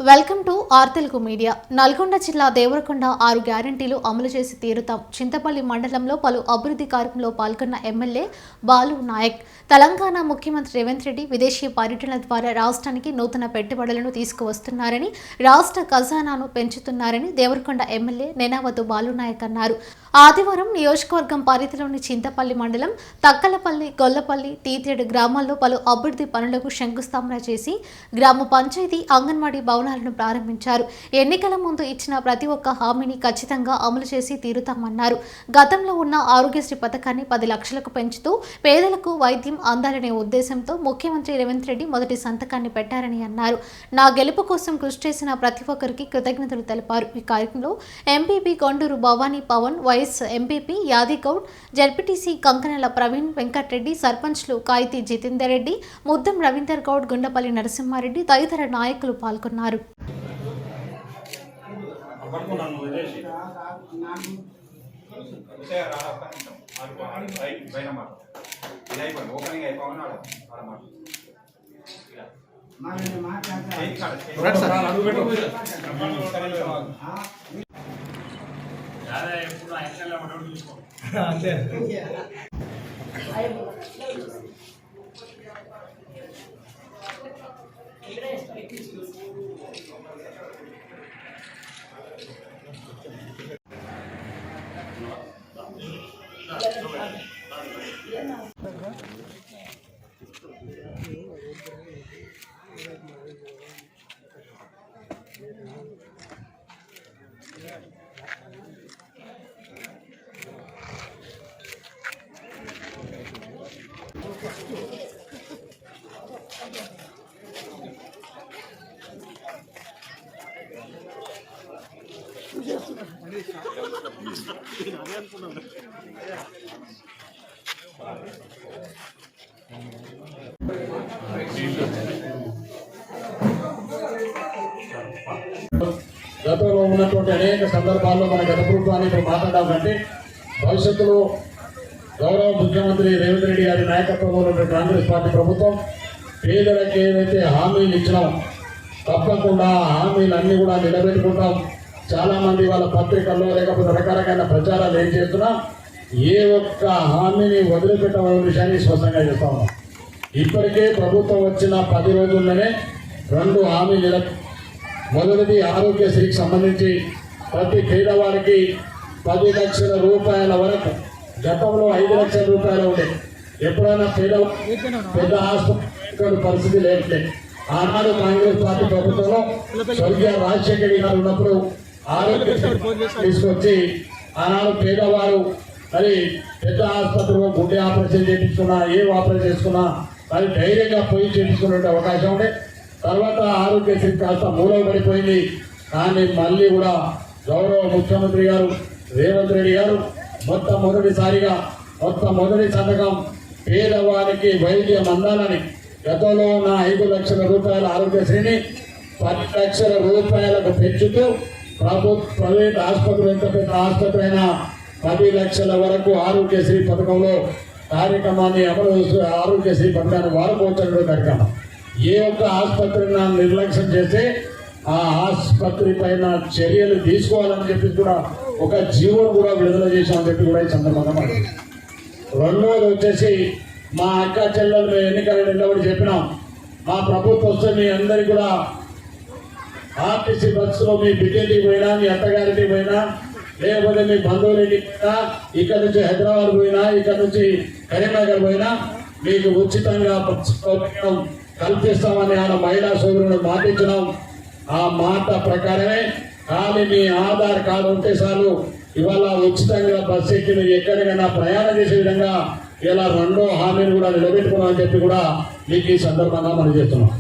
Welcome to ఆర్తెలుగు మీడియా. నల్గొండ జిల్లా దేవరకొండ 6 గ్యారంటీలు అమలు చేసి తీరుతాం. చింతపల్లి మండలంలో పలు అభివృద్ధి కార్యక్రమంలో పాల్గొన్న ఎమ్మెల్యే బాలు నాయక్. తెలంగాణ ముఖ్యమంత్రి రేవంత్ రెడ్డి విదేశీ పర్యటనల ద్వారా రాష్ట్రానికి నూతన పెట్టుబడులను తీసుకువస్తున్నారని, రాష్ట్ర ఖజానాను పెంచుతున్నారని దేవరకొండ ఎమ్మెల్యే నెనావతు బాలు నాయక్ అన్నారు. ఆదివారం నియోజకవర్గం పరిధిలోని చింతపల్లి మండలం తక్కలపల్లి, గొల్లపల్లి, తీతేడు గ్రామాల్లో పలు అభివృద్ధి పనులకు శంకుస్థాపన చేసి గ్రామ పంచాయతీ, అంగన్వాడీ భవనాలను ప్రారంభించారు. ఎన్నికల ముందు ఇచ్చిన ప్రతి ఒక్క హామీని ఖచ్చితంగా అమలు చేసి తీరుతామన్నారు. గతంలో ఉన్న ఆరోగ్యశ్రీ పథకాన్ని 10 లక్షలకు పెంచుతూ పేదలకు వైద్యం అందాలనే ఉద్దేశంతో ముఖ్యమంత్రి రేవంత్ రెడ్డి మొదటి సంతకాన్ని పెట్టారని అన్నారు. నా గెలుపు కోసం కృషి చేసిన ప్రతి ఒక్కరికి కృతజ్ఞతలు తెలిపారు. ఈ కార్యక్రమంలో MPP Konduru Bhavani Pavan, vice MPP Yadigoud, ZPTC Kankanala Praveen, Venkatareddy, సర్పంచ్లు కాయితీ జితేందర్ రెడ్డి, ముద్దం రవీందర్ గౌడ్, గుండపల్లి నరసింహారెడ్డి తదితర నాయకులు పాల్గొన్నారు. గతంలో ఉన్నటువంటి అనేక సందర్భాల్లో మన గత ప్రభుత్వాన్ని ఇప్పుడు మాట్లాడడం కంటే భవిష్యత్తులో గౌరవ ముఖ్యమంత్రి రేవంత్ రెడ్డి గారి నాయకత్వంలో ఉన్నటువంటి కాంగ్రెస్ పార్టీ ప్రభుత్వం పేదలకు ఏదైతే హామీలు ఇచ్చినాం తప్పకుండా హామీలన్నీ కూడా నిలబెట్టుకుంటాం. చాలామంది వాళ్ళ పత్రికల్లో లేకపోతే రకరకాల ప్రచారాలు ఏం చేస్తున్నా ఏ ఒక్క హామీని వదిలిపెట్టమనే విషయాన్ని స్పష్టంగా చేస్తా ఉన్నాం. ఇప్పటికే ప్రభుత్వం వచ్చిన 10 రోజుల్లోనే 2 హామీలు మొదటిది ఆరోగ్యశ్రీకి సంబంధించి ప్రతి పేదవారికి 10 లక్షల రూపాయల వరకు, గతంలో 5 లక్షల రూపాయలు ఉండే. ఎప్పుడైనా పెద్ద హాస్పిటల్ పరిస్థితి లేట్లే. ఆనాడు కాంగ్రెస్ పార్టీ ప్రభుత్వంలో స్వర్గీయ రాజశేఖర్ గారు ఉన్నప్పుడు ఆరోగ్యశ్రీ తీసుకొచ్చి ఆనాడు పేదవారు అది పెద్ద ఆసుపత్రిలో గుండె ఆపరేషన్ చేయించుకున్నా, ఏ ఆపరేషన్ చేసుకున్నా అది ధైర్యంగా పోయి చేయించుకునే అవకాశం ఉండే. తర్వాత ఆరోగ్యశ్రీ కాస్త మూలం పడిపోయింది. కానీ మళ్ళీ కూడా గౌరవ ముఖ్యమంత్రి గారు రేవంత్ రెడ్డి గారు మొట్టమొదటి సంతకం పేదవారికి వైద్యం అందాలని గతంలో ఉన్న 5 లక్షల రూపాయల ఆరోగ్యశ్రీని 10 లక్షల రూపాయలకు పెంచుతూ ప్రైవేట్ ఆసుపత్రులు, ఎంత పెద్ద ఆసుపత్రి అయినా 10 లక్షల వరకు ఆరోగ్యశ్రీ పథకంలో కార్యక్రమాన్ని అమలు చేస్తూ ఆరోగ్యశ్రీ పథకాన్ని వాడుకోవచ్చు కార్యక్రమం. ఏ ఒక్క ఆసుపత్రిని నిర్లక్ష్యం చేస్తే ఆ ఆసుపత్రి పైన చర్యలు తీసుకోవాలని చెప్పి కూడా ఒక జీవో కూడా విడుదల చేశామని చెప్పి కూడా ఈ సందర్భంగా మాట్లాడారు. రెండోది వచ్చేసి మా అక్క చెల్లెలు ఎన్నికలు నిలబడి చెప్పినాం, మా ప్రభుత్వం వస్తే మీ అందరికీ కూడా ఆర్టీసీ బస్సులో మీ బిడ్డకి పోయినా, మీ అత్తగారికి పోయినా, లేకపోతే మీ బంధువులకి పోయినా, ఇక్కడ నుంచి హైదరాబాద్ పోయినా, ఇక్కడ నుంచి కరీంనగర్ పోయినా మీకు ఉచితంగా బస్సు కల్పిస్తామని ఆయన మహిళా సోదరులను మాటించినాం. ఆ మాట ప్రకారమే కానీ మీ ఆధార్ కార్డు ఉంటే చాలు ఇవాళ ఉచితంగా బస్సు ఎక్కి ఎక్కడికైనా ప్రయాణం చేసే విధంగా ఇలా 2వ హామీని కూడా నిలబెట్టుకున్నామని చెప్పి కూడా మీకు ఈ సందర్భంగా మనం చేస్తున్నాం.